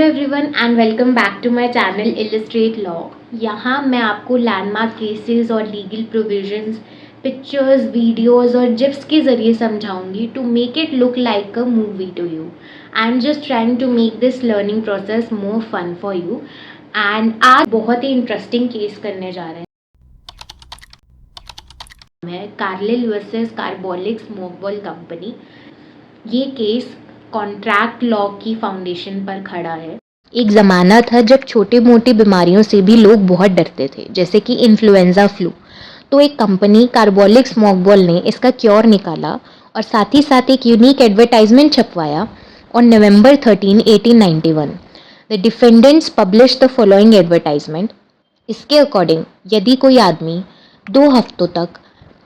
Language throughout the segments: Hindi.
Everyone and welcome back to my channel illustrate law. यहाँ मैं आपको लैंडमार्क केसेस और लीगल प्रोविजंस, पिक्चर्स, वीडियोस और जिप्स के ज़रिए समझाऊंगी to make it look like a movie to you. I am just trying to make this learning process more fun for you. And आज बहुत ही इंटरेस्टिंग केस करने जा रहे हैं, Carlill versus Carbolic smokeball company. ये केस कॉन्ट्रैक्ट लॉ की फाउंडेशन पर खड़ा है। एक ज़माना था जब छोटी मोटी बीमारियों से भी लोग बहुत डरते थे, जैसे कि इन्फ्लुएंजा फ्लू। तो एक कंपनी कार्बोलिक स्मोकबॉल ने इसका क्योर निकाला और साथ ही साथ एक यूनिक एडवर्टाइजमेंट छपवाया। On November 13, 1891 the defendants publish the following advertisement. इसके अकॉर्डिंग यदि कोई आदमी 2 हफ्तों तक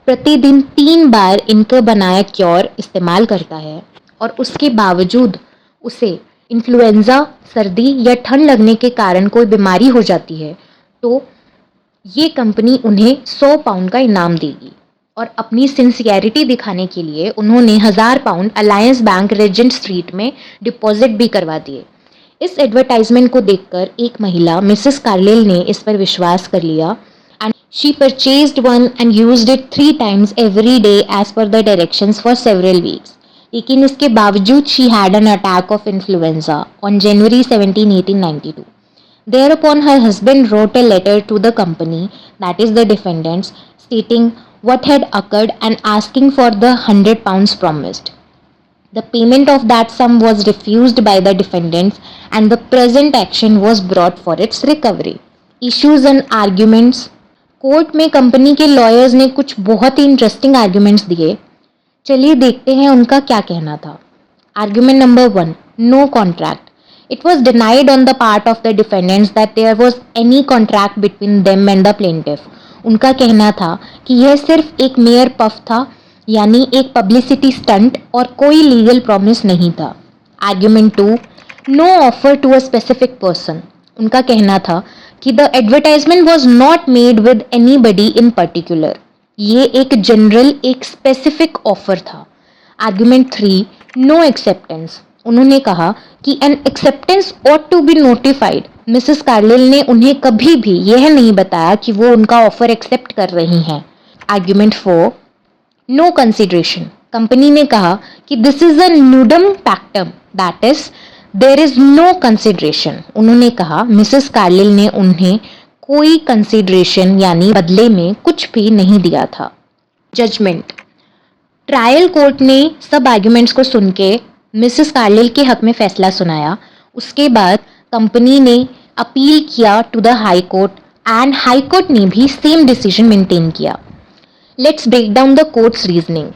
प्रतिदिन 3 बार इनका बनाया क्योर इस्तेमाल करता है और उसके बावजूद उसे इन्फ्लुएंजा, सर्दी या ठंड लगने के कारण कोई बीमारी हो जाती है, तो ये कंपनी उन्हें 100 पाउंड का इनाम देगी। और अपनी सिंसियरिटी दिखाने के लिए उन्होंने 1000 pound alliance bank Regent street में डिपॉजिट भी करवा दिए। इस एडवर्टाइजमेंट को देखकर एक महिला मिसेस कार्लिल ने इस पर विश्वास कर लिया and she purchased one and used it 3 times every day as per the directions for several weeks. लेकिन इसके बावजूद she had an attack of influenza on January 17, 1892. Thereupon her husband wrote a letter to the company, that is the defendants, stating what had occurred and asking for the 100 pounds promised. The payment of that sum was refused by the defendants and the present action was brought for its recovery. Issues and arguments. Court में कंपनी के लॉयर्स ने कुछ बहुत ही इंटरेस्टिंग आर्ग्यूमेंट्स दिए। चलिए देखते हैं उनका क्या कहना था। Argument number 1, no contract. It was denied on the part of the defendants that there was any contract between them and the plaintiff. उनका कहना था कि यह सिर्फ एक मेयर पफ था, यानी एक पब्लिसिटी स्टंट, और कोई लीगल प्रॉमिस नहीं था। Argument 2, no offer to a specific person. उनका कहना था कि the advertisement was not made with anybody in particular. ये एक जनरल, एक स्पेसिफिक ऑफर था। Argument 3, no acceptance. उन्होंने कहा कि an acceptance ought to be notified. Mrs Carlill ने उन्हें कभी भी यह नहीं बताया कि वो उनका ऑफर एक्सेप्ट कर रही हैं। Argument 4, no consideration. कंपनी ने कहा कि this is a nudum pactum, that is there is no consideration. उन्होंने कहा मिसेस कार्लिल ने उन्हें कोई कंसिडरेशन यानी बदले में कुछ भी नहीं दिया था। जजमेंट। ट्रायल कोर्ट ने सब आर्ग्यूमेंट्स को सुन के मिसेस कार्लिल के हक में फैसला सुनाया। उसके बाद कंपनी ने अपील किया to the high court and high court ने भी सेम डिसीजन मेंटेन किया। Let's break down the court's reasoning.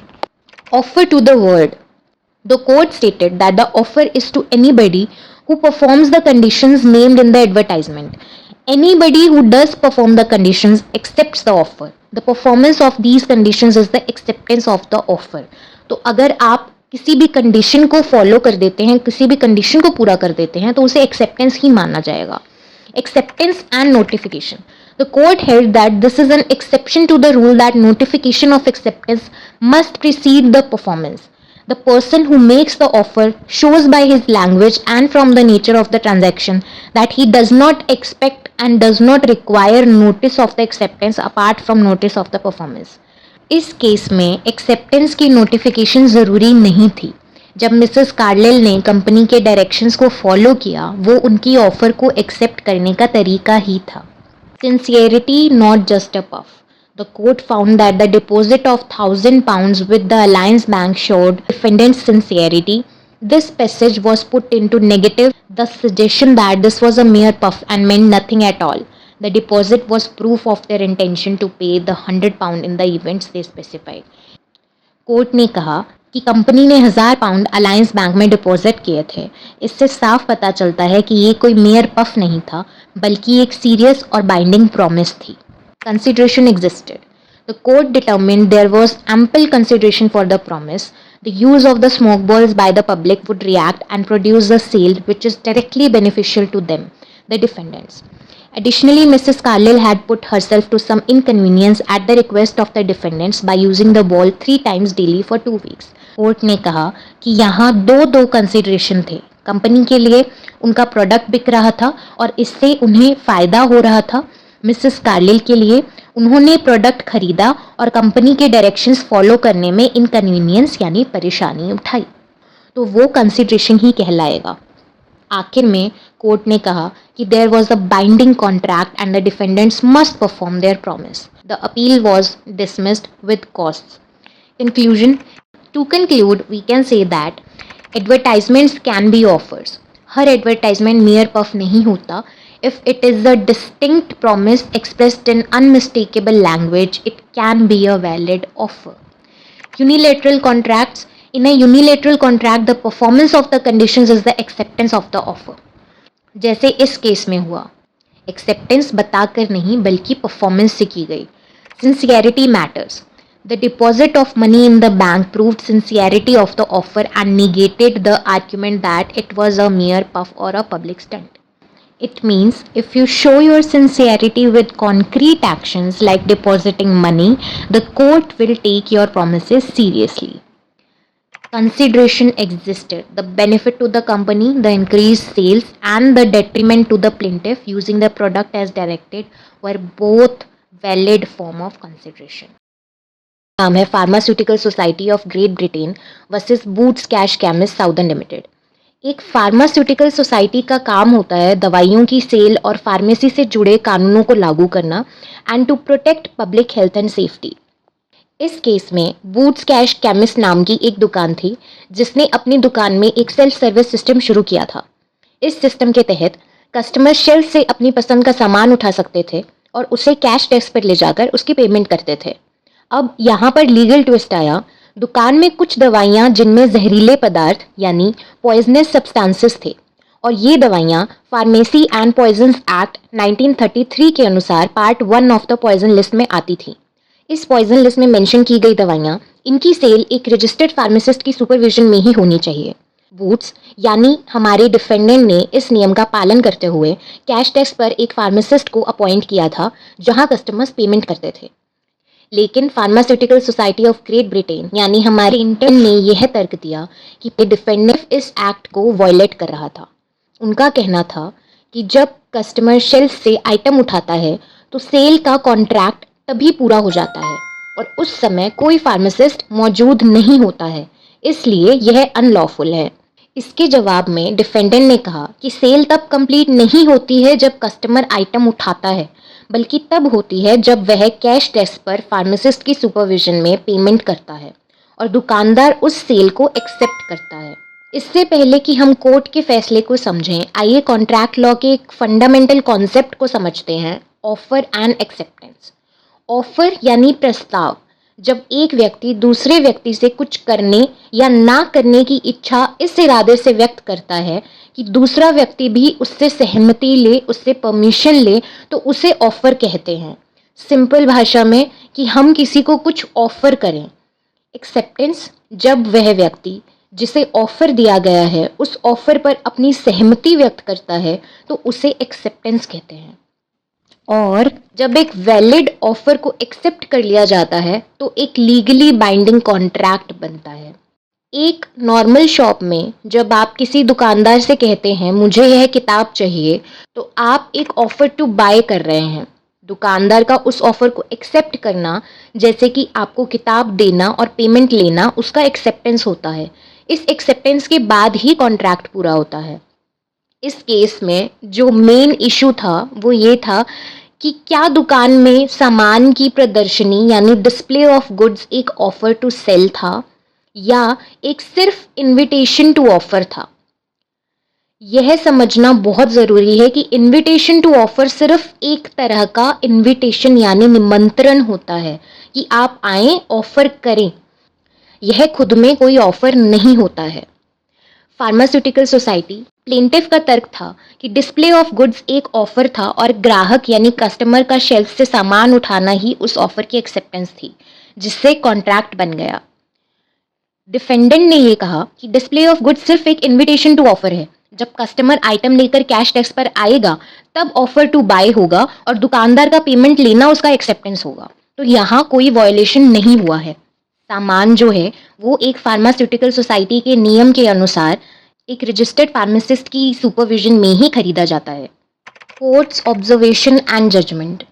Offer to the world. The court stated that the offer is to anybody who performs the conditions named in the advertisement. Anybody who does perform the conditions accepts the offer. The performance of these conditions is the acceptance of the offer. तो अगर आप किसी भी कंडीशन को फॉलो कर देते हैं, किसी भी कंडीशन को पूरा कर देते हैं, तो उसे एक्सेप्टेंस ही माना जाएगा। Acceptance and notification. The court held that this is an exception to the rule that notification of acceptance must precede the performance. The person who makes the offer shows by his language and from the nature of the transaction that he does not expect and does not require notice of the acceptance apart from notice of the performance. इस केस में एक्सेप्टेंस की नोटिफिकेशन ज़रूरी नहीं थी। जब मिसेस कार्लिल ने कंपनी के डायरेक्शंस को फॉलो किया, वो उनकी ऑफर को एक्सेप्ट करने का तरीका ही था। Sincerity, not just a puff. The court found that the deposit of 1000 pounds with the Alliance Bank showed defendant's sincerity. This passage was put into negative, the suggestion that this was a mere puff and meant nothing at all. The deposit was proof of their intention to pay the 100 pound in the events they specified. Court ने कहा कि कंपनी ने 1000 पाउंड अलायंस बैंक में डिपॉजिट किए थे। इससे साफ पता चलता है कि ये कोई मेयर पफ नहीं था, बल्कि एक सीरियस और बाइंडिंग प्रॉमिस थी। Consideration existed. The court determined there was ample consideration for the promise. The use of the smoke balls by the public would react and produce a sale which is directly beneficial to them. the defendants. Additionally, Mrs. Carlyle had put herself to some inconvenience at the request of the defendants by using the ball 3 times daily for 2 weeks. Court ने कहा कि यहाँ दो कंसिडरेशन थे. कंपनी के लिए उनका प्रोडक्ट बिक रहा था और इससे उन्हें फ़ायदा हो रहा था. मिसेस कार्लिल के लिए उन्होंने प्रोडक्ट खरीदा और कंपनी के डायरेक्शंस फॉलो करने में इनकन्वीनियंस यानी परेशानी उठाई, तो वो कंसिडरेशन ही कहलाएगा. आखिर में कोर्ट ने कहा कि there was a binding contract and the defendants must perform their promise. The appeal was dismissed with cost. Conclusion. To conclude we can say that advertisements can be offers. हर एडवर्टाइजमेंट मेयर पफ नहीं होता. If it is a distinct promise expressed in unmistakable language, it can be a valid offer. Unilateral contracts. In a unilateral contract, the performance of the conditions is the acceptance of the offer. जैसे इस केस में हुआ, एक्सेप्टेंस बताकर नहीं बल्कि परफॉर्मेंस से की गई. Sincerity matters. The deposit of money in the bank proved sincerity of the offer and negated the argument that it was a mere puff or a public stunt. It means if you show your sincerity with concrete actions like depositing money, the court will take your promises seriously. Consideration existed. The benefit to the company, the increased sales, and the detriment to the plaintiff using the product as directed were both valid form of consideration. नाम है pharmaceutical society of great Britain versus boots Cash chemist southern limited. एक फार्मास्यूटिकल सोसाइटी का काम होता है दवाइयों की सेल और फार्मेसी से जुड़े कानूनों को लागू करना and to protect public health and safety. इस केस में बूट्स कैश केमिस्ट नाम की एक दुकान थी जिसने अपनी दुकान में एक सेल्फ सर्विस सिस्टम शुरू किया था. इस सिस्टम के तहत कस्टमर शेल्फ से अपनी पसंद का सामान उठा सकते थे और उसे कैश डेस्क पर ले जाकर उसकी पेमेंट करते थे. अब यहाँ पर लीगल ट्विस्ट आया. दुकान में कुछ दवाइयाँ जिनमें जहरीले पदार्थ यानी पॉइजनस सब्सटेंसेस थे और ये दवाइयाँ फार्मेसी एंड पॉइजन्स एक्ट 1933 के अनुसार part 1 of the poison list में आती थी. इस पॉइजन लिस्ट में मेंशन की गई दवाइयाँ इनकी सेल एक रजिस्टर्ड फार्मासिस्ट की सुपरविजन में ही होनी चाहिए. बूट्स यानी हमारे डिफेंडेंट ने इस नियम का पालन करते हुए कैश डेस्क पर एक फार्मासिस्ट को अपॉइंट किया था जहाँ कस्टमर्स पेमेंट करते थे. लेकिन pharmaceutical society of great Britain यानी हमारे इंटर्न ने यह तर्क दिया कि डिफेंडेंट इस एक्ट को वायलेट कर रहा था. उनका कहना था कि जब कस्टमर शेल्फ से आइटम उठाता है तो सेल का कॉन्ट्रैक्ट तभी पूरा हो जाता है और उस समय कोई फार्मासिस्ट मौजूद नहीं होता है, इसलिए यह अनलॉफुल है. इसके जवाब में डिफेंडेंट ने कहा कि सेल तब कंप्लीट नहीं होती है जब कस्टमर आइटम उठाता है, बल्कि तब होती है जब वह कैश डेस्क पर फार्मासिस्ट की सुपरविजन में पेमेंट करता है और दुकानदार उस सेल को एक्सेप्ट करता है. इससे पहले कि हम कोर्ट के फैसले को समझें, आइए कॉन्ट्रैक्ट लॉ के एक फंडामेंटल कॉन्सेप्ट को समझते हैं, ऑफर एंड एक्सेप्टेंस. ऑफर यानी प्रस्ताव. जब एक व्यक्ति दूसरे व्यक्ति से कुछ करने या ना करने की इच्छा इस इरादे से व्यक्त करता है कि दूसरा व्यक्ति भी उससे सहमति ले, उससे परमिशन ले, तो उसे ऑफर कहते हैं. सिंपल भाषा में कि हम किसी को कुछ ऑफर करें. एक्सेप्टेंस, जब वह व्यक्ति जिसे ऑफर दिया गया है उस ऑफर पर अपनी सहमति व्यक्त करता है तो उसे एक्सेप्टेंस कहते हैं. और जब एक वैलिड ऑफर को एक्सेप्ट कर लिया जाता है तो एक लीगली बाइंडिंग कॉन्ट्रैक्ट बनता है. एक नॉर्मल शॉप में जब आप किसी दुकानदार से कहते हैं मुझे यह किताब चाहिए, तो आप एक ऑफर टू बाय कर रहे हैं. दुकानदार का उस ऑफर को एक्सेप्ट करना, जैसे कि आपको किताब देना और पेमेंट लेना, उसका एक्सेप्टेंस होता है. इस एक्सेप्टेंस के बाद ही कॉन्ट्रैक्ट पूरा होता है. इस केस में जो मेन इशू था वो ये था कि क्या दुकान में सामान की प्रदर्शनी यानी डिस्प्ले ऑफ गुड्स एक ऑफर टू सेल था या एक सिर्फ इनविटेशन टू ऑफर था. यह समझना बहुत ज़रूरी है कि इनविटेशन टू ऑफर सिर्फ एक तरह का इनविटेशन यानी निमंत्रण होता है कि आप आएं, ऑफर करें. यह खुद में कोई ऑफर नहीं होता है. फार्मास्यूटिकल सोसाइटी प्लेंटिफ का तर्क था कि डिस्प्ले ऑफ गुड्स एक ऑफर था और ग्राहक यानी कस्टमर का शेल्फ से सामान उठाना ही उस ऑफर की एक्सेप्टेंस थी, जिससे कॉन्ट्रैक्ट बन गया. डिफेंडेंट ने यह कहा कि डिस्प्ले ऑफ गुड्स सिर्फ एक इनविटेशन टू ऑफर है, जब कस्टमर आइटम लेकर कैश डेस्क पर आएगा तब ऑफर टू बाय होगा और दुकानदार का पेमेंट लेना उसका एक्सेप्टेंस होगा। तो यहाँ कोई वॉयलेशन नहीं हुआ है। सामान जो है वो एक फार्मास्यूटिकल सोसाइटी के नियम के अनुसार एक रजिस्टर्ड फार्मासिस्ट की सुपरविजन में ही खरीदा जाता है। Court's observation and judgment.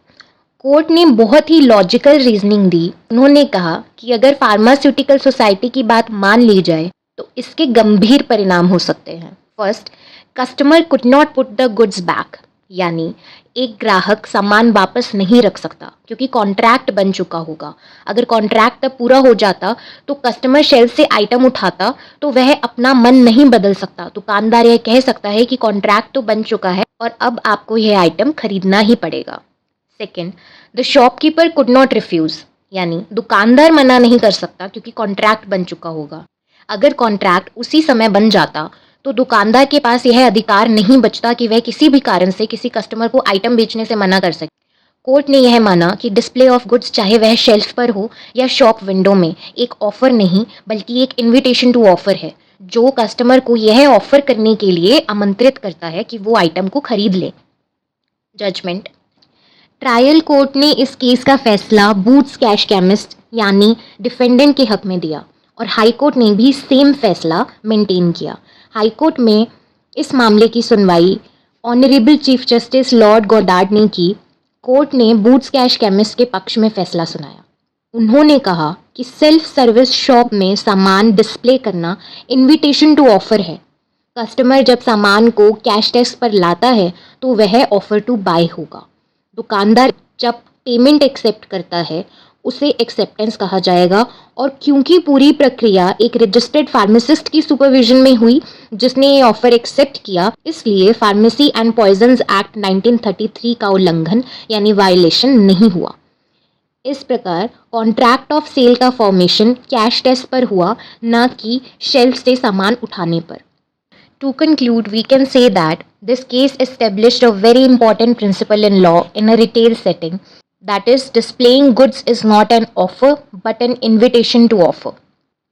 Court ने बहुत ही लॉजिकल रीजनिंग दी। उन्होंने कहा कि अगर फार्मास्यूटिकल सोसाइटी की बात मान ली जाए तो इसके गंभीर परिणाम हो सकते हैं। First, customer could not put the goods back, यानी एक ग्राहक सामान वापस नहीं रख सकता क्योंकि कॉन्ट्रैक्ट बन चुका होगा। अगर कॉन्ट्रैक्ट तब पूरा हो जाता तो कस्टमर शेल्फ से आइटम उठाता तो वह अपना मन नहीं बदल सकता। दुकानदार यह कह सकता है कि कॉन्ट्रैक्ट तो बन चुका है और अब आपको यह आइटम खरीदना ही पड़ेगा। Second, the shopkeeper could not refuse, यानी दुकानदार मना नहीं कर सकता क्योंकि कॉन्ट्रैक्ट बन चुका होगा। अगर कॉन्ट्रैक्ट उसी समय बन जाता तो दुकानदार के पास यह अधिकार नहीं बचता कि वह किसी भी कारण से किसी कस्टमर को आइटम बेचने से मना कर सके। कोर्ट ने यह माना कि डिस्प्ले ऑफ गुड्स, चाहे वह शेल्फ पर हो या शॉप विंडो में, एक ऑफर नहीं बल्कि एक इन्विटेशन टू ऑफर है जो कस्टमर को यह ऑफर करने के लिए आमंत्रित करता है कि वो आइटम को खरीद ले। जजमेंट। ट्रायल कोर्ट ने इस केस का फैसला बूट्स कैश केमिस्ट यानी डिफेंडेंट के हक में दिया और हाई कोर्ट ने भी सेम फैसला मेंटेन किया। हाई कोर्ट में इस मामले की सुनवाई honourable chief justice Lord Goddard ने की। कोर्ट ने बूट्स कैश केमिस्ट के पक्ष में फैसला सुनाया। उन्होंने कहा कि सेल्फ सर्विस शॉप में सामान डिस्प्ले करना इन्विटेशन टू ऑफर है। कस्टमर जब सामान को कैश डेस्क पर लाता है तो वह ऑफर टू बाय होगा। दुकानदार जब पेमेंट एक्सेप्ट करता है उसे एक्सेप्टेंस कहा जाएगा। और क्योंकि पूरी प्रक्रिया एक रजिस्टर्ड फार्मासिस्ट की सुपरविजन में हुई जिसने ये ऑफर एक्सेप्ट किया, इसलिए फार्मेसी एंड पॉइजन्स एक्ट 1933 का उल्लंघन यानी वायलेशन नहीं हुआ। इस प्रकार कॉन्ट्रैक्ट ऑफ सेल का फॉर्मेशन कैश डेस्क पर हुआ, न कि शेल्फ से सामान उठाने पर। To conclude, we can say that this case established a very important principle in law in a retail setting, that is, displaying goods is not an offer but an invitation to offer.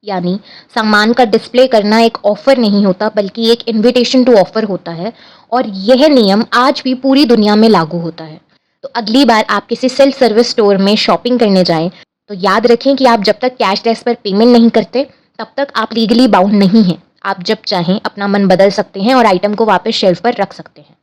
यानी सामान का डिस्प्ले करना एक ऑफर नहीं होता बल्कि एक इनविटेशन टू ऑफर होता है और यह नियम आज भी पूरी दुनिया में लागू होता है। तो अगली बार आप किसी सेल्फ सर्विस स्टोर में शॉपिंग करने जाएं तो याद रखें कि आप जब तक कैश डेस्क पर पेमेंट नहीं करते तब तक आप लीगली बाउंड नहीं हैं। आप जब चाहें अपना मन बदल सकते हैं और आइटम को वापस शेल्फ पर रख सकते हैं।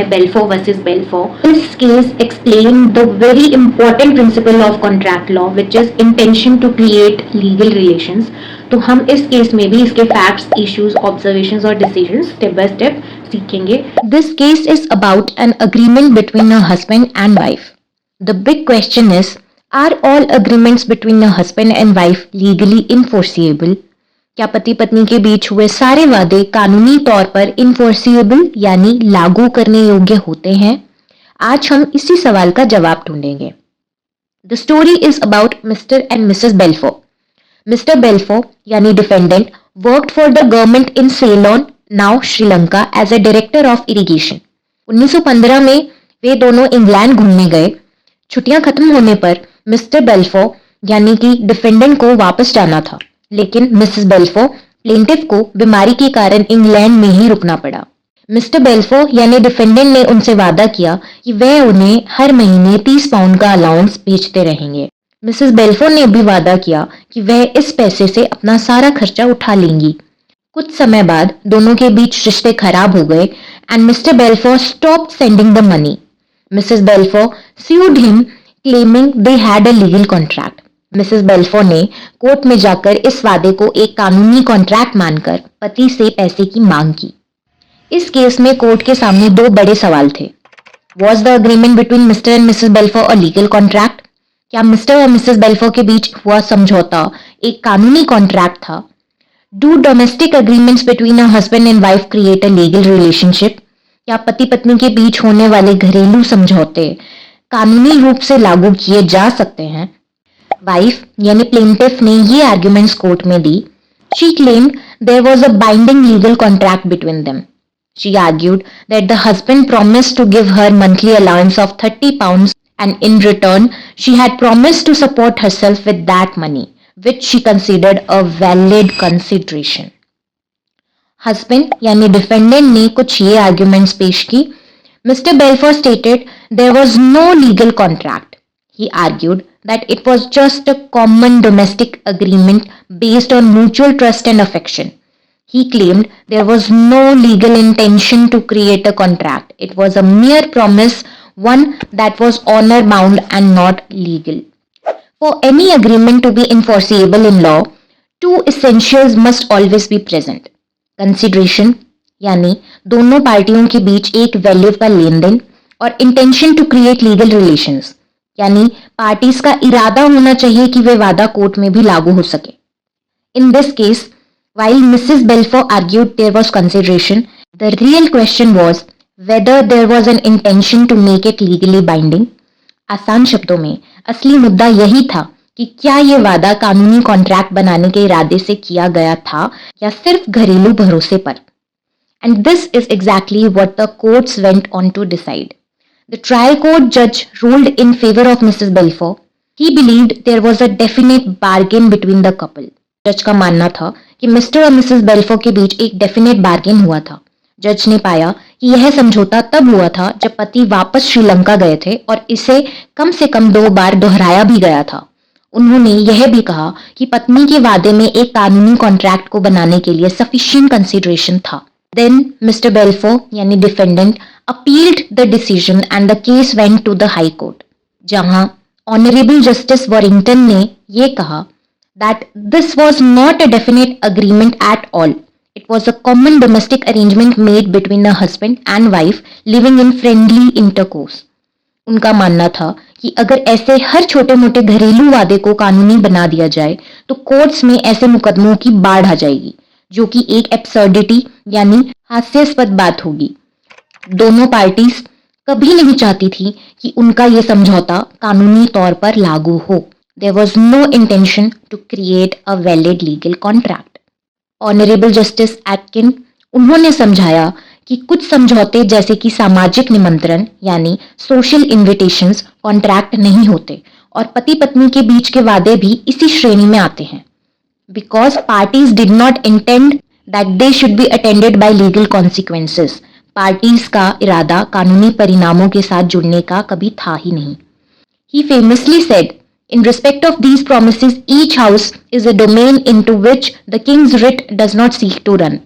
Belfour versus Belfour. This case explained the very important principle of contract law, which is intention to create legal relations. तो हम इस केस में भी इसके facts, issues, observations और decisions step by step सीखेंगे. This case is about an agreement between a husband and wife. The big question is, are all agreements between a husband and wife legally enforceable? क्या पति पत्नी के बीच हुए सारे वादे कानूनी तौर पर इन्फोर्सिएबल यानी लागू करने योग्य होते हैं? आज हम इसी सवाल का जवाब ढूंढेंगे। The story is about Mr and Mrs Balfour. Mr Balfour यानी defendant worked for the government in Ceylon, now Sri Lanka, as a director of irrigation. 1915 में वे दोनों इंग्लैंड घूमने गए। छुट्टियां खत्म होने पर मिस्टर बेल्फोर यानी कि डिफेंडेंट को वापस जाना था, लेकिन मिसेस बेल्फोर प्लेंटिफ को बीमारी के कारण इंग्लैंड में ही रुकना पड़ा। मिस्टर बेल्फोर यानी डिफेंडेंट ने उनसे वादा किया कि वह उन्हें हर महीने 30 पाउंड का अलाउंस भेजते रहेंगे। मिसेस बेल्फोर ने भी वादा किया कि वह इस पैसे से अपना सारा खर्चा उठा लेंगी। कुछ समय बाद दोनों के बीच रिश्ते खराब हो गए and mister Balfour stopped sending the money. Mrs Balfour sued him claiming they had a legal contract. Mrs Balfour ने कोर्ट में जाकर इस वादे को एक कानूनी कॉन्ट्रैक्ट मानकर पति से पैसे की मांग की। इस केस में कोर्ट के सामने दो बड़े सवाल थे। Was the agreement between mister and Mrs Balfour a legal contract? क्या मिस्टर और मिसेस बेल्फोर के बीच हुआ समझौता एक कानूनी कॉन्ट्रैक्ट था? Do domestic agreements between a husband and wife create a legal relationship? क्या पति पत्नी के बीच होने वाले घरेलू समझौते कानूनी रूप से लागू किए जा सकते हैं? वाइफ यानी प्लेंटिफ ने ये आर्ग्यूमेंट्स कोर्ट में दी। She claimed there was a binding legal contract between them. She argued that the husband promised to give her monthly allowance of 30 pounds and in return she had promised to support herself with that money, which she considered a valid consideration. Husband यानी डिफेंडेंट ने कुछ ये आर्ग्यूमेंट्स पेश की. Mr. Balfour stated there was no legal contract. He argued that it was just a common domestic agreement based on mutual trust and affection. He claimed there was no legal intention to create a contract. It was a mere promise, one that was honor bound and not legal. For any agreement to be enforceable in law, two essentials must always be present. Consideration यानी दोनों पार्टियों के बीच एक वैल्यू का लेन देन, और intention to create legal relations यानी पार्टीज का इरादा होना चाहिए कि वे वादा कोर्ट में भी लागू हो सके. In this case, while Mrs. Balfour argued there was consideration, the real question was whether there was an intention to make it legally binding. आसान शब्दों में असली मुद्दा यही था कि क्या ये वादा कानूनी कॉन्ट्रैक्ट बनाने के इरादे से किया गया था या सिर्फ घरेलू भरोसे पर. And this is exactly what the courts went on to decide. The trial court judge ruled in favor of Mrs. Balfour. He believed there was a definite bargain between the couple. जज का मानना था कि मिस्टर और मिसेस बेल्फोर के बीच एक डेफिनेट बार्गेन हुआ था. जज ने पाया कि यह समझौता तब हुआ था जब पति वापस श्रीलंका गए थे और इसे कम से कम 2 बार दोहराया भी गया था. उन्होंने यह भी कहा कि पत्नी के वादे में एक कानूनी कॉन्ट्रैक्ट को बनाने के लिए सफिशिएंट कंसिडरेशन था. Then Mr. Balfour यानी defendant appealed the decision and the case went to the High Court, जहां Honorable Justice Warrington ने ये कहा that this was not a definite agreement at all. It was a common domestic arrangement made between a husband and wife living in friendly intercourse. उनका मानना था कि अगर ऐसे हर छोटे मोटे घरेलू वादे को कानूनी बना दिया जाए तो कोर्ट्स में ऐसे मुकदमों की बाढ़ आ जाएगी, जो कि एक एब्सर्डिटी यानी हास्यास्पद बात होगी. दोनों पार्टीज कभी नहीं चाहती थी कि उनका ये समझौता कानूनी तौर पर लागू हो. There was no intention to create a valid legal contract. Honourable justice Atkin उन्होंने समझाया कि कुछ समझौते जैसे कि सामाजिक निमंत्रण यानी सोशल इन्विटेशंस कॉन्ट्रैक्ट नहीं होते, और पति पत्नी के बीच के वादे भी इसी श्रेणी में आते हैं. Because parties did not intend that they should be attended by legal consequences. Parties का इरादा कानूनी परिणामों के साथ जुड़ने का कभी था ही नहीं. He famously said, in respect of these promises, each house is a domain into which the king's writ does not seek to run.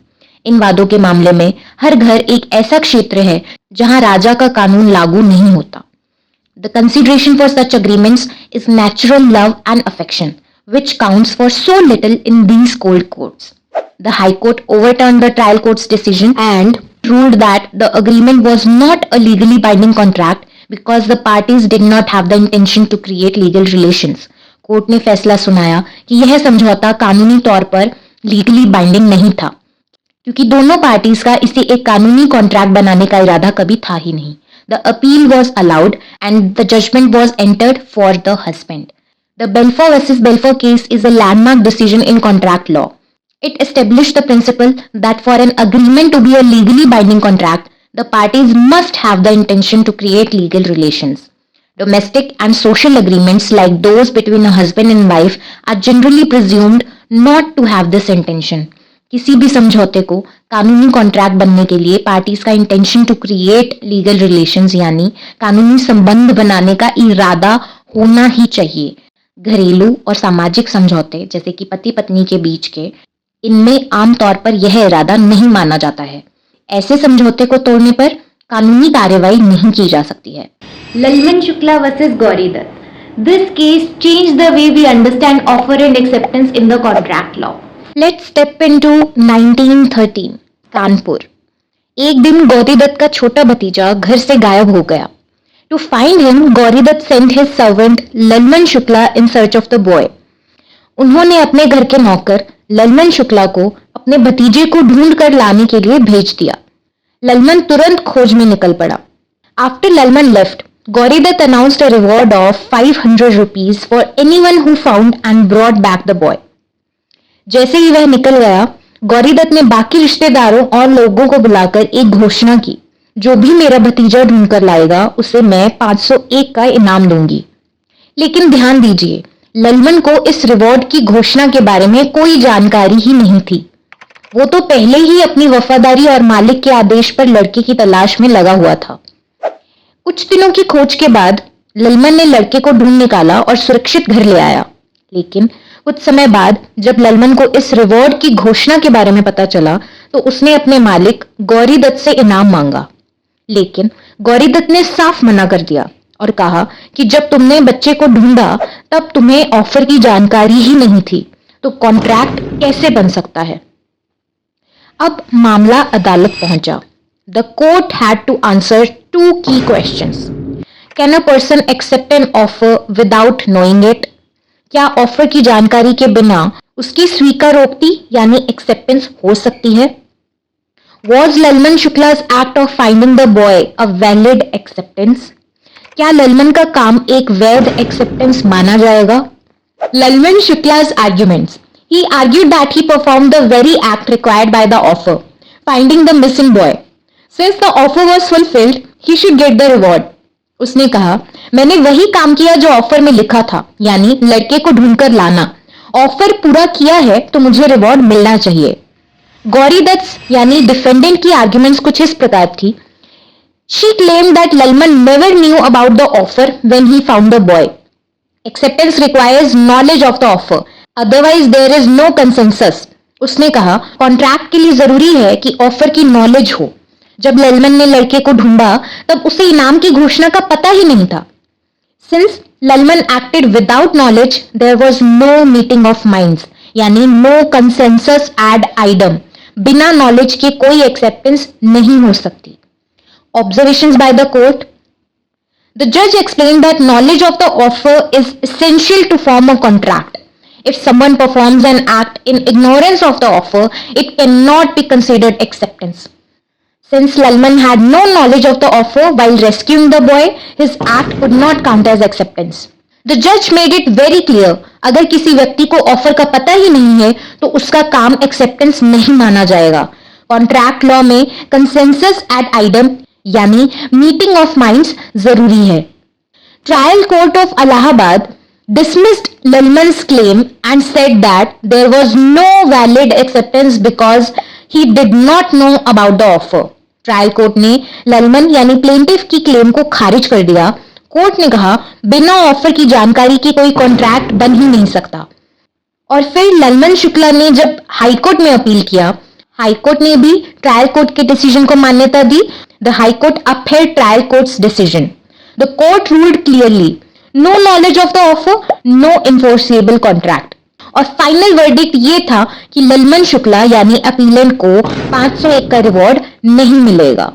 इन वादों के मामले में हर घर एक ऐसा क्षेत्र है जहां राजा का कानून लागू नहीं होता. The consideration for such agreements is natural love and affection, which counts for so little in these cold courts. The High Court overturned the trial court's decision and ruled that the agreement was not a legally binding contract because the parties did not have the intention to create legal relations. Court ने फैसला सुनाया कि यह समझौता कानूनी तौर पर लीगली बाइंडिंग नहीं था, क्योंकि दोनों पार्टीज का इसे एक कानूनी कॉन्ट्रैक्ट बनाने का इरादा कभी था ही नहीं. The appeal was allowed and the judgment was entered for the husband. The Balfour versus Balfour case is a landmark decision in contract law. It established the principle that for an agreement to be a legally binding contract, the parties must have the intention to create legal relations. Domestic and social agreements like those between a husband and wife are generally presumed not to have this intention. किसी भी समझौते को कानूनी कॉन्ट्रैक्ट बनने के लिए पार्टीज का intention to create legal relations यानी कानूनी संबंध बनाने का इरादा होना ही चाहिए. घरेलू और सामाजिक समझौते जैसे कि पति पत्नी के बीच के, इनमें आमतौर पर यह इरादा नहीं माना जाता है. ऐसे समझौते को तोड़ने पर कानूनी कार्यवाही नहीं की जा सकती है. Lalman Shukla versus Gauri Dutt. This case change the way we understand offer and acceptance in the contract law. Let's step into 1913. Kanpur. एक दिन गौरी दत्त का छोटा भतीजा घर से गायब हो गया. To find him, Gauri Dutt sent his servant ललमन Shukla in search of the boy. उन्होंने अपने घर के नौकर ललमन शुक्ला को अपने भतीजे को ढूंढ कर लाने के लिए भेज दिया. ललमन तुरंत खोज में निकल पड़ा. After Lalman left, Gauri Dutt announced a reward of 500 rupees for anyone who found and brought back the boy. जैसे ही वह निकल गया, गौरी दत्त ने बाकी रिश्तेदारों और लोगों को बुलाकर एक घोषणा की, जो भी मेरा भतीजा ढूंढ कर लाएगा उसे मैं 501 का इनाम दूंगी. लेकिन ध्यान दीजिए, ललमन को इस रिवॉर्ड की घोषणा के बारे में कोई जानकारी ही नहीं थी. वो तो पहले ही अपनी वफादारी और मालिक के आदेश पर लड़के की तलाश में लगा हुआ था। कुछ दिनों की खोज के बाद ललमन ने लड़के को ढूंढ निकाला और सुरक्षित घर ले आया। लेकिन कुछ समय बाद जब ललमन को इस रिवॉर्ड की घोषणा के बारे में पता चला तो उसने अपने मालिक गौरीदत्त से इनाम मांगा। लेकिन गौरीदत्त ने साफ मना कर दिया और कहा कि जब तुमने बच्चे को ढूंढा तब तुम्हें ऑफर की जानकारी ही नहीं थी, तो कॉन्ट्रैक्ट कैसे बन सकता है। अब मामला अदालत पहुंचा। The court had to answer two key questions. Can a person accept an offer without knowing it? क्या ऑफर की जानकारी के बिना उसकी स्वीकारोक्ति यानी एक्सेप्टेंस हो सकती है? Was Lalman Shukla's act of finding the boy a valid acceptance? क्या ललमन का काम एक वैध एक्सेप्टेंस माना जाएगा? ललमन शुक्ला's arguments. He argued that he performed the very act required by the offer, finding the missing boy. Since the offer was fulfilled, he should get the reward. उसने कहा, मैंने वही काम किया जो ऑफर में लिखा था, यानी लड़के को ढूंढकर लाना। ऑफर पूरा किया है तो मुझे रिवॉर्ड मिलना चाहिए। गौरीदत्त यानी डिफेंडेंट की आर्ग्यूमेंट्स कुछ इस प्रकार थी। She claimed that Lalman never knew about the offer when he found the boy. Acceptance requires knowledge of the offer. Otherwise there is no consensus. उसने कहा कॉन्ट्रैक्ट के लिए जरूरी है कि ऑफर की नॉलेज हो। जब ललमन ने लड़के को ढूंढा तब उसे इनाम की घोषणा का पता ही नहीं था। Since Lalman acted without knowledge, there was no meeting of minds, यानी no consensus ad idem. बिना नॉलेज के कोई एक्सेप्टेंस नहीं हो सकती। Observations by the court. The judge explained that knowledge of the offer is essential to form a contract. If someone performs an act in ignorance of the offer, it cannot be considered acceptance. Since Lalman had no knowledge of the offer while rescuing the boy, his act could not count as acceptance. The judge made it very clear, अगर किसी व्यक्ति को ऑफर का पता ही नहीं है तो उसका काम एक्सेप्टेंस नहीं माना जाएगा। कॉन्ट्रैक्ट लॉ में कंसेंसस एट आइडम यानी मीटिंग ऑफ माइंड्स जरूरी है। Trial court of Allahabad dismissed Lalman's claim and said that there was no valid acceptance because he did not know about the offer. Trial court ने ललमन यानी प्लेंटिफ की क्लेम को खारिज कर दिया। कोर्ट ने कहा बिना ऑफर की जानकारी के कोई कॉन्ट्रैक्ट बन ही नहीं सकता। और फिर ललमन शुक्ला ने जब हाईकोर्ट में अपील किया, हाईकोर्ट ने भी ट्रायल कोर्ट के डिसीजन को मान्यता दी। The high court upheld trial court's decision. The court ruled clearly no knowledge of the offer, no enforceable contract. और फाइनल वर्डिक्ट ये था कि ललमन शुक्ला यानी अपीलेंट को 501 का रिवॉर्ड नहीं मिलेगा।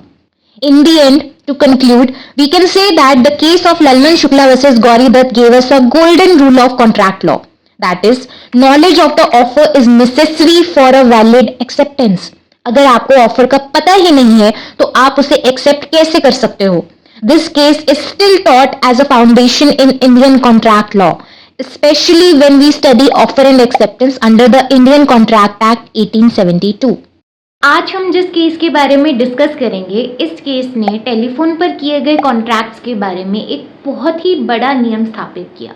इन the and, to conclude, we can say that the case of Lalman Shukla versus Gauridatt gave us a golden rule of contract law. That is, knowledge of the offer is necessary for a valid acceptance. अगर आपको ऑफर का पता ही नहीं है तो आप उसे एक्सेप्ट कैसे कर सकते हो? This case is still taught as a foundation in Indian contract law, especially when we study offer and acceptance under the Indian Contract Act 1872. आज हम जिस केस के बारे में डिस्कस करेंगे, इस केस ने टेलीफोन पर किए गए कॉन्ट्रैक्ट्स के बारे में एक बहुत ही बड़ा नियम स्थापित किया।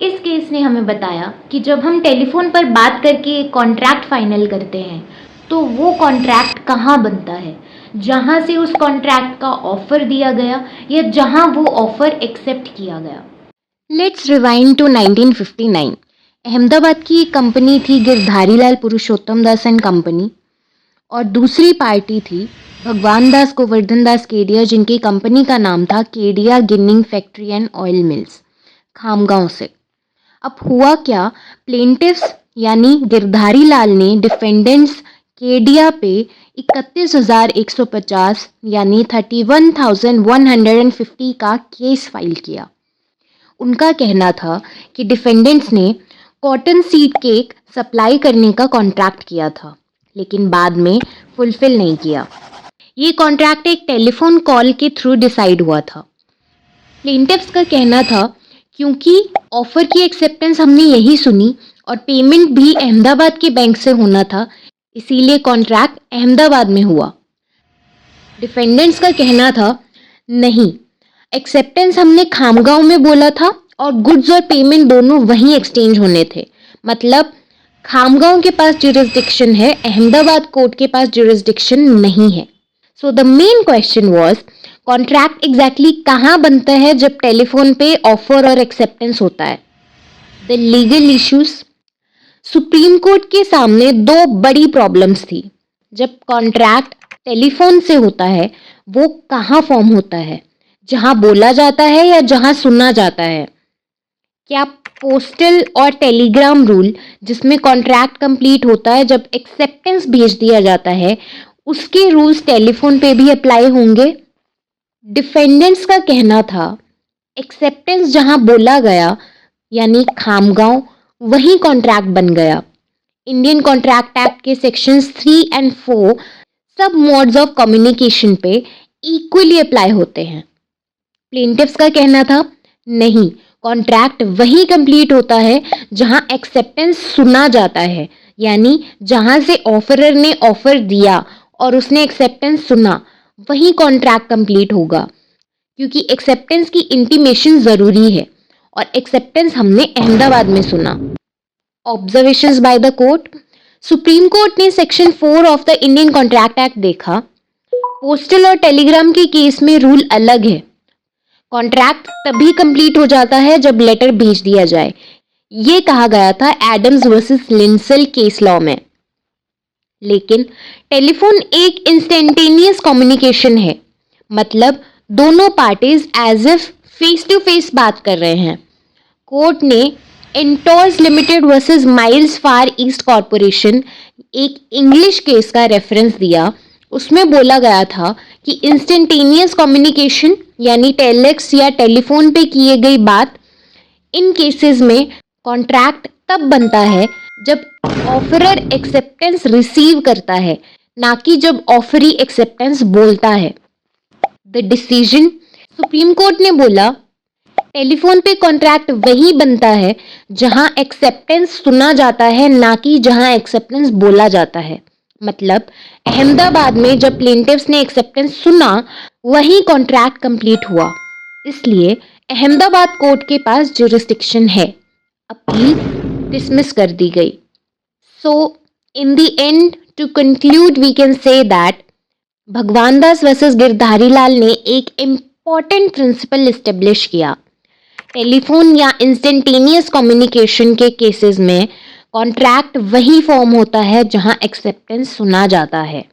इस केस ने हमें बताया कि जब हम टेलीफोन पर बात करके एक कॉन्ट्रैक्ट फाइनल करते हैं तो वो कॉन्ट्रैक्ट कहाँ बनता है, जहाँ से उस कॉन्ट्रैक्ट का ऑफर दिया गया या जहाँ वो ऑफर एक्सेप्ट किया गया। Let's rewind to 1959। अहमदाबाद की एक कंपनी थी गिरधारी लाल पुरुषोत्तम दास एंड कंपनी, और दूसरी पार्टी थी भगवान दास गोवर्धन दास केडिया, जिनकी कंपनी का नाम था Kedia ginning factory and oil mills, Khamgaon से। अब हुआ क्या, प्लेंटिफ्स यानी गिरधारी लाल ने डिफेंडेंट्स केडिया पे 31,150 यानी 31,150 का केस फाइल किया। उनका कहना था कि डिफेंडेंट्स ने कॉटन सीड केक सप्लाई करने का कॉन्ट्रैक्ट किया था लेकिन बाद में फुलफिल नहीं किया। ये कॉन्ट्रैक्ट एक टेलीफोन कॉल के थ्रू डिसाइड हुआ था। प्लेंटिफ्स का कहना था क्योंकि ऑफर की एक्सेप्टेंस हमने यही सुनी और पेमेंट भी अहमदाबाद के बैंक से होना था, इसीलिए कॉन्ट्रैक्ट अहमदाबाद में हुआ। डिफेंडेंट्स का कहना था नहीं, एक्सेप्टेंस हमने खामगांव में बोला था और गुड्स और पेमेंट दोनों वहीं एक्सचेंज होने थे, मतलब खामगांव के पास जुरिस्डिक्शन है, अहमदाबाद कोर्ट के पास जुरिस्डिक्शन नहीं है। So the main question was contract exactly कहाँ बनता है जब टेलीफोन पे ऑफर और एक्सेप्टेंस होता है। The legal issues. Supreme court के सामने दो बड़ी प्रॉब्लम्स थी। जब कॉन्ट्रैक्ट टेलीफोन से होता है वो कहाँ फॉर्म होता है, जहाँ बोला जाता है या जहाँ सुना जाता है। क्या पोस्टल और टेलीग्राम रूल जिसमें कॉन्ट्रैक्ट कंप्लीट होता है जब एक्सेप्टेंस भेज दिया जाता है, उसके रूल्स टेलीफोन पे भी अप्लाई होंगे। डिफेंडेंट्स का कहना था एक्सेप्टेंस जहां बोला गया यानी खामगांव, वहीं कॉन्ट्रैक्ट बन गया। इंडियन कॉन्ट्रैक्ट एक्ट के सेक्शंस 3 एंड 4 सब मोड्स ऑफ कम्युनिकेशन पे इक्वली अप्लाई होते हैं। प्लेंटिफ्स का कहना था नहीं, कॉन्ट्रैक्ट वहीं कंप्लीट होता है जहां एक्सेप्टेंस सुना जाता है, यानी जहां से ऑफरर ने ऑफर दिया और उसने एक्सेप्टेंस सुना, वहीं कॉन्ट्रैक्ट कंप्लीट होगा। क्योंकि एक्सेप्टेंस की इंटीमेशन ज़रूरी है और एक्सेप्टेंस हमने अहमदाबाद में सुना। Observations by the court. Supreme court ने section 4 of the Indian contract act देखा। पोस्टल और टेलीग्राम के केस में रूल अलग है। कॉन्ट्रैक्ट तभी कंप्लीट हो जाता है जब लेटर भेज दिया जाए। ये कहा गया था Adams versus Lindsell case law में। लेकिन टेलीफोन एक इंस्टेंटेनियस कम्युनिकेशन है, मतलब दोनों parties as if face to face बात कर रहे हैं। कोर्ट ने Entores Limited versus Miles Far East Corporation एक इंग्लिश केस का रेफरेंस दिया। उसमें बोला गया था कि इंस्टेंटेनियस कम्युनिकेशन यानी टेलेक्स या टेलीफोन पे किए गई बात, इन केसेस में कॉन्ट्रैक्ट तब बनता है जब ऑफरर एक्सेप्टेंस रिसीव करता है, ना कि जब ऑफरी एक्सेप्टेंस बोलता है। The decision. सुप्रीम कोर्ट ने बोला टेलीफोन पे कॉन्ट्रैक्ट वही बनता है जहां एक्सेप्टेंस सुना जाता है, ना कि जहां एक्सेप्टेंस बोला जाता है। मतलब अहमदाबाद में जब प्लेंटिफ्स ने एक्सेप्टेंस सुना, वही कॉन्ट्रैक्ट कंप्लीट हुआ। इसलिए अहमदाबाद कोर्ट के पास जुरिस्डिक्शन है। अपील डिसमिस कर दी गई। So in the end, to conclude we can say that Bhagwan Das versus Girdhari Lal ने एक इम्पॉर्टेंट प्रिंसिपल इस्टेब्लिश किया। टेलीफोन या इंस्टेंटेनियस कम्युनिकेशन के केसेस में कॉन्ट्रैक्ट वही फॉर्म होता है जहां एक्सेप्टेंस सुना जाता है।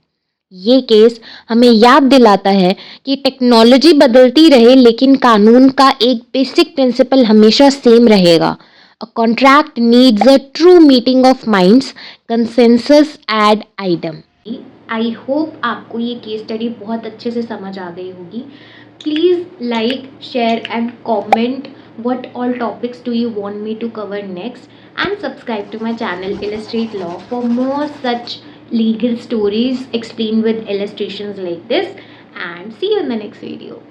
ये केस हमें याद दिलाता है कि टेक्नोलॉजी बदलती रहे लेकिन कानून का एक बेसिक प्रिंसिपल हमेशा सेम रहेगा। A contract needs a true meeting of minds, consensus ad idem. I hope आपको ये केस स्टडी बहुत अच्छे से समझ आ गई होगी। Please like, share and comment what all topics do you want me to cover next, and subscribe to my channel Illustrate Law for more such legal stories explained with illustrations like this, and see you in the next video.